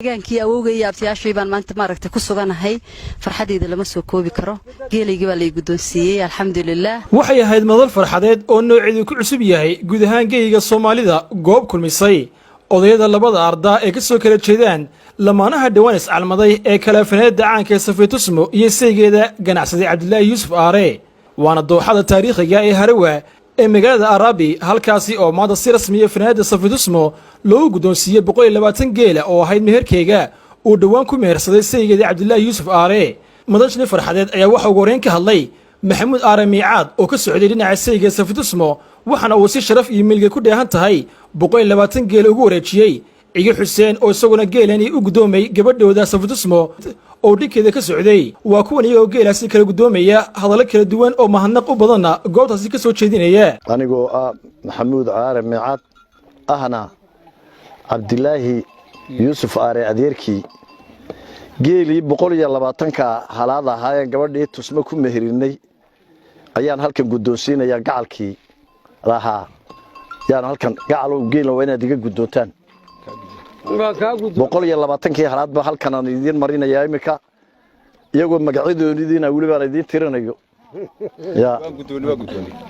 deegaankii awowga iyo abtiyaashay baan maanta maaragtay ku suganahay farxadeeda lama soo koobi karo geeligii baa la gudoonsiiyey alxamdulillah waxay ahayd madal farxadeed oo nooceedu ku cusub yahay guud ahaan geeyiga Soomaalida goob kulmisay odayada labada arda ee ka soo kala jeedaan lamaanaha dhawaan iscalmaday ee kala faneeda caanka Safiyo Tusmo iyo saygeeda ganacsade Cabdullaahi Yuusuf Aare waana dooxada taariikhiga ee Harawa ee magaalada Arabi halkaasi oo maanta si rasmi ah faneeda Safiyo Tusmo loo gudoonsiiyey 120 geela oo ahayd meherkeega uu dhawaan ku mehersaday saygeeda Cabdullaahi Yuusuf Aare madashni farxadeed ayaa waxa ugu horeen ka hadlay maxamuud aare miicaad oo ka socday dhinaca saygeeda Safiyo Tusmo waxana uu si sharaf iyo milga ku dheehan tahay 120 geel ugu wareejiyay iga Xuseen oo isaguna geelani u gudoomay gabadhooda Safiyo Tusmo oo dhikeeda ka socday waa kuwan iyaga geelaasi kala gudoomaya hadallo kala duwan oo mahadnaq u badana goobtaasi ka soo jeedinaya anigoo maxamuud aare miicaad ahna Cabdullaahi Yuusuf Aare adeerkii geelii 120 ka halaada ahaayeen gabadhii Tusmo ku meherinay ayaan halkan gudoonsiinaya gacalkii lahaa yaan halkan gacal oo geelna waa inaad iga gudootaan 120 kii halaad ba halkan aan idin marinaya imika iyagoo magacadoonidiina wali baan idin tirinayo ya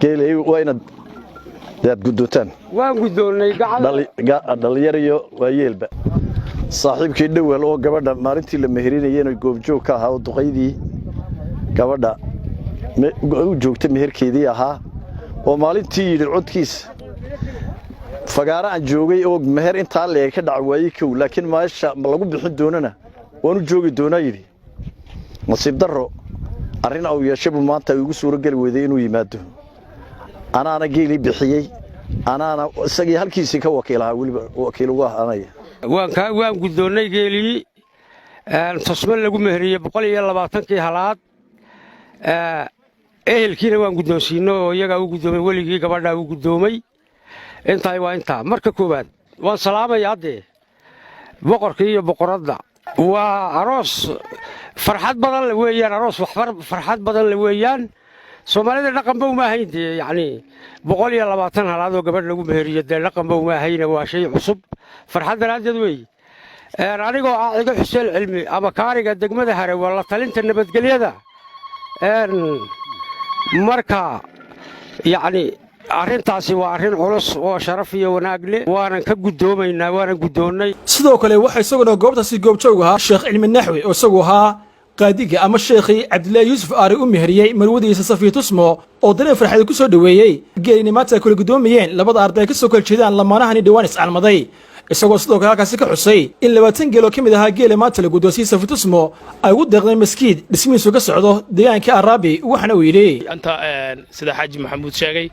geelay waa inaad gudootaan waan gudoonay gacal dhalinyaro waa yeelba saaxiibkii dhawal oo gabadha maalintii la meherinayeen goobjoog ka ahaa duqaydii gabadha u joogta meherkeedii ahaa oo maalintii yiri codkiis fagaara aan joogay oo meher inta leey ka dhacwayay kow laakiin maasha lagu bixin doonana waanu joogi doonaa yiri nasiib darro arrin aw yeeshay maanta ugu suuro gal weeday inuu yimaado anaana geeli bixiyay anaana isagii halkiisii ka wakiilaha waliba wakiil uga ahanaya waan gudoonay geelii Tusmo lagu meheriyay 120 kii halaad ehelkiina waan gudoonsiino oo iyaga u gudoomay waligii gabadha u gudoomay inta waa inta marka koobaad waan salaamay hadde boqorkii iyo boqoradda waa aroos farxad badan la weeyaan aroos farxad badan la weeyaan Soomaalida dhaqan baa uma ahayn yani 120 halaad oo gabadh lagu meheriyay dhaqan baa uma ahayn waa shay cusub farxad daraaddeed weey anigoo iga Xuseen cilmi ama kaariga degmada Harawa la talinta nabadgelyada marka yani arrintaasi waa arrin culus oo sharaf iyo wanaag leh waanan ka gudoomaynaa waanan gudoonay sidoo kale waxa isaguna goobtaasi goobjoog ahaa Sheekh Cilmi Naxwi oo isagu ahaa qaadiga ama Sheekhi Cabdullaahi Yuusuf Aare u meheriyay marwadiisa Safiyo Tusmo oo dareen farxad ku soo dhaweeyay geelini maanta kala gudoomiyeen labada arday ka soo kala jeedaan lamaanahani dhawaan iscalmaday isagoo sidoo kale halkaasi ka xusay in 20 geelo kamid ahaa geela maanta la gudoonsiiyay Safiyo Tusmo ay ugu deeqday maskiid dhismihiisu ka socdo deegaanka Arabi waxana uu yiri anta sida Xaaji Maxamuud sheegay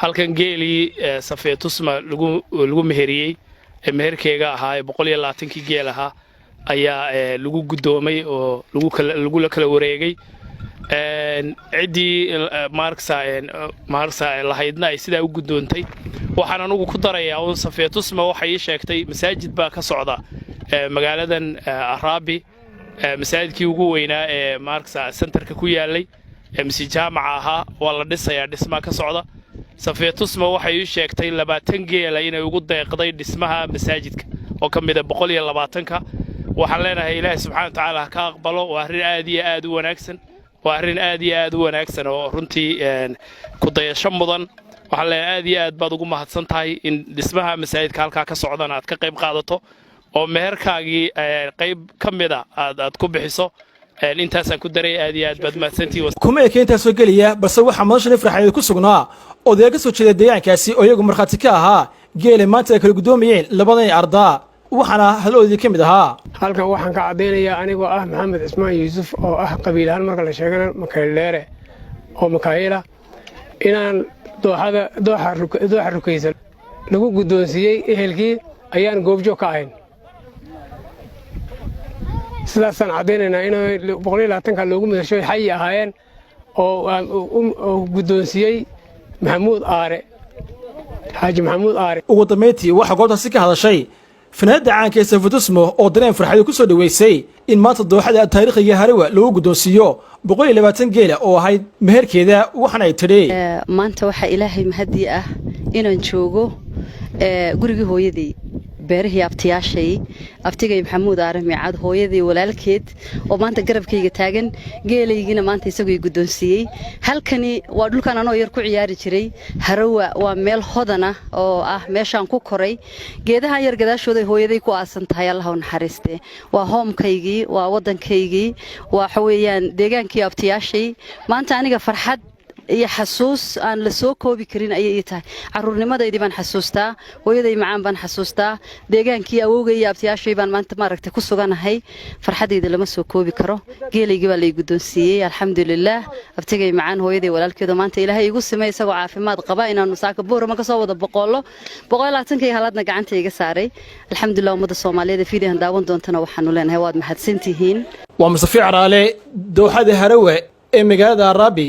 halkan geelii Safiyo Tusmo lagu meheriyay meherkeega ahaa 120 kii geel ahaa ayaa lagu gudoomay oo lagu kala wareegay cidii maarksa lahaydna ay sida u gudoontay waxaan anigu ku darayaa oo Safiyo Tusmo waxay sheegtay masaajid baa ka socda magaaladan Arabi masaajidkii ugu weynaa ee maarksa centerka ku yaalay masjid jaamaca ahaa waa la dhisayaa dhisma ka socda Safiyo Tusmo waxay sheegtay 20 geel inay ugu deeqday dhismaha masaajidka oo kamid ah 120 ka waxaan leenahay Ilaahay subhanahu wa ta'ala ka aqbalo waa arrin aad iyo aad u wanaagsan waa arrin aad iyo aad u wanaagsan oo runtii ku dayasho mudan waxaan leenahay aad iyo aad baad ugu mahadsan tahay in dhismaha masaajidka halka ka socdana aad ka qayb qaadato oo meherkaagii qayb kamid ah aad ku bixiso intaasaan ku daray aad iyo aad baad mahadsantii kuma ekeynta soo galiya balse waxa madashani farxadeed ku sugnaa odayga ka soo jeeda deegaankaasi oo iyagu marxaati ka ahaa geele maanta kala gudoomiyeen labadan arda waxana haloodii kamid ahaa halkan waxaan ka cadeynayaa anigoo Maxamed Ismaan Yuusuf oo qabiilahan marka la sheegana Makaylere oo Makaayila inaan dooxa rukaysan lagu gudoonsiiyay ehelkii ayaan goobjoog ka ahayn sidaasaan cadeynaynaa in 120 ka loogu meeshay xay ahaayeen oo gudoonsiiyay maxamuud aare Xaaji Maxamuud Aare ugu dambeyntii waxa goobtaasi ka hadashay fanaanada caanka Safiyo Tusmo oo dareen farxad ku soo dhaweysay in maanta dooxada taariikhiga Harawa lagu gudoonsiiyo 120 geela oo ahayd meherkeeda waxana ay tiri maanta waxa Ilaahay mahadi ah inaan joogo guriga hooyadii beerihii abtiyaashay abtigay maxamuud aarami cad hooyadii walaalkeed oo maanta garabkayga taagan geelaygina maanta isagoo gudoonsiiyey halkani waa dhulkan anoo yar ku ciyaari jiray harawa waa meel hodana oo ah meeshaan ku koray geedaha yar gadaashooda hooyaday ku aasan tahay Allah u naxariiste waa hoomkaygii waa wadankaygii waxa weeyaan deegaankii abtiyaashay maanta aniga farxad iyo xasuus aan la soo koobi karin ayay tahay caruurnimadeedii baan xasuustaa hooyaday macaan baan xasuustaa deegaankii awowgay iyo abtiyaashay baan maanta maaragtay ku suganahay farxadeeda lama soo koobi karo geelaygii baa la gudoonsiiyey alxamdulillaah abtigay macaan hooyaday walaalkeedu maanta ilaahay igu sameeyay isagoo caafimaad qaba inaan saaka boorama ka soo wada 120 haladna gacanta iga saaray alxamdulillaah ummadda Soomaaliyeed fiidihan daawan doontana waxaan u leenahay waad mahadsantihiin waa Safiyo Caraale dooxada Harawe ee magaalada Arabi